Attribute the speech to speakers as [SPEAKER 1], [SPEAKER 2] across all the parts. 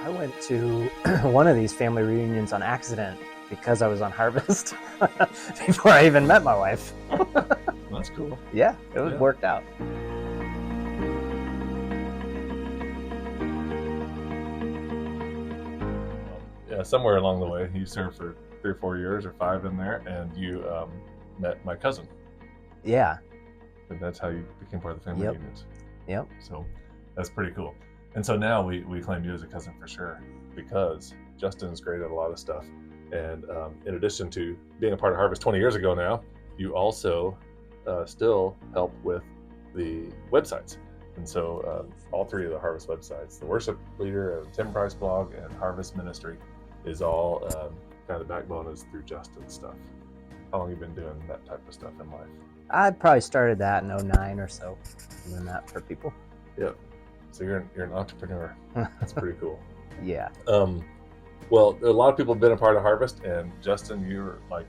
[SPEAKER 1] I went to one of these family reunions on accident because I was on Harvest before I even met my wife.
[SPEAKER 2] That's cool.
[SPEAKER 1] Yeah, it was worked out.
[SPEAKER 2] Yeah, somewhere along the way, you served for 3 or 4 years or 5 in there, and you met my cousin.
[SPEAKER 1] Yeah.
[SPEAKER 2] And that's how you became part of the family reunions.
[SPEAKER 1] Yep.
[SPEAKER 2] So that's pretty cool. And so now we claim you as a cousin for sure, because Justin is great at a lot of stuff. And in addition to being a part of Harvest 20 years ago now, you also still help with the websites. And so all 3 of the Harvest websites, the Worship Leader and Tim Price blog and Harvest Ministry, is all kind of the backbone is through Justin's stuff. How long have you been doing that type of stuff in life?
[SPEAKER 1] I probably started that in 2009 or so, doing that for people.
[SPEAKER 2] Yep. So you're an entrepreneur. That's pretty cool.
[SPEAKER 1] Yeah.
[SPEAKER 2] Well, a lot of people have been a part of Harvest, and Justin, you're like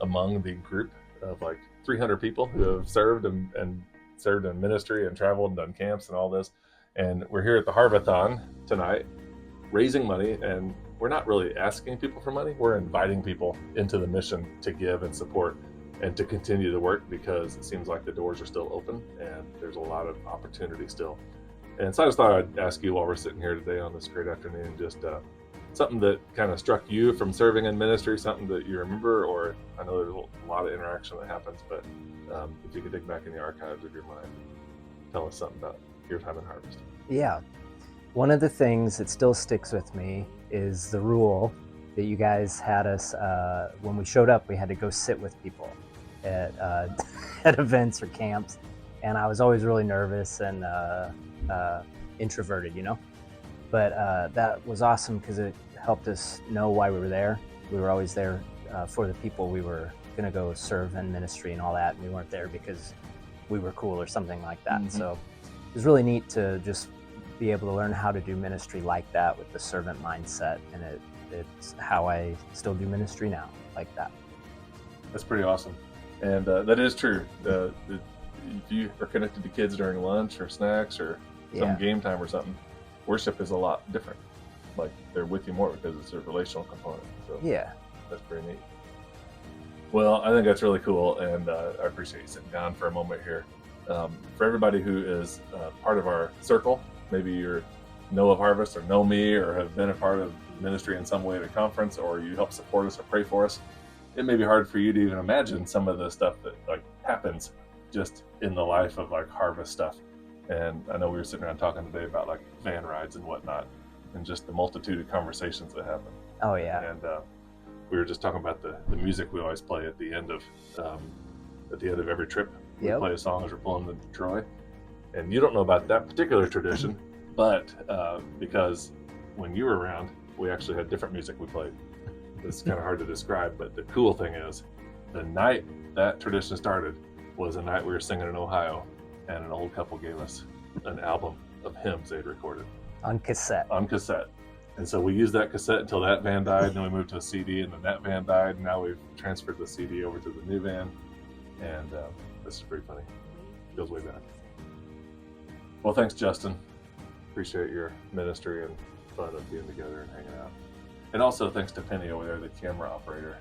[SPEAKER 2] among the group of like 300 people who have served and served in ministry and traveled and done camps and all this. And we're here at the Harv-A-Thon tonight, raising money, and we're not really asking people for money. We're inviting people into the mission to give and support and to continue to work, because it seems like the doors are still open and there's a lot of opportunity still. And so I just thought I'd ask you while we're sitting here today on this great afternoon, just something that kind of struck you from serving in ministry, something that you remember, or I know there's a lot of interaction that happens, but if you could dig back in the archives of your mind, tell us something about your time in Harvest.
[SPEAKER 1] Yeah. One of the things that still sticks with me is the rule that you guys had us, when we showed up, we had to go sit with people at at events or camps. And I was always really nervous and introverted, but that was awesome because it helped us know why we were there. We were always there for the people we were going to go serve in ministry and all that. And we weren't there because we were cool or something like that. And so it was really neat to just be able to learn how to do ministry like that with the servant mindset. And it's how I still do ministry now, like that.
[SPEAKER 2] That's pretty awesome. And that is true. If you are connected to kids during lunch or snacks or some game time or something, worship is a lot different. Like they're with you more because it's a relational component. So
[SPEAKER 1] yeah,
[SPEAKER 2] that's pretty neat. Well, I think that's really cool, and I appreciate you sitting down for a moment here. For everybody who is part of our circle, maybe you know of Harvest or know me or have been a part of ministry in some way at a conference, or you help support us or pray for us, it may be hard for you to even imagine some of the stuff that like happens just in the life of like Harvest stuff. And I know we were sitting around talking today about like van rides and whatnot, and just the multitude of conversations that happen.
[SPEAKER 1] Oh yeah.
[SPEAKER 2] And we were just talking about the music we always play at the end of every trip. We play a song as we're pulling to Troy. And you don't know about that particular tradition, but because when you were around, we actually had different music we played. It's kind of hard to describe, but the cool thing is the night that tradition started was a night we were singing in Ohio, and an old couple gave us an album of hymns they'd recorded.
[SPEAKER 1] On cassette.
[SPEAKER 2] And so we used that cassette until that van died, and then we moved to a CD, and then that van died, and now we've transferred the CD over to the new van, and this is pretty funny. It goes way back. Well, thanks, Justin. Appreciate your ministry and fun of being together and hanging out. And also thanks to Penny over there, the camera operator.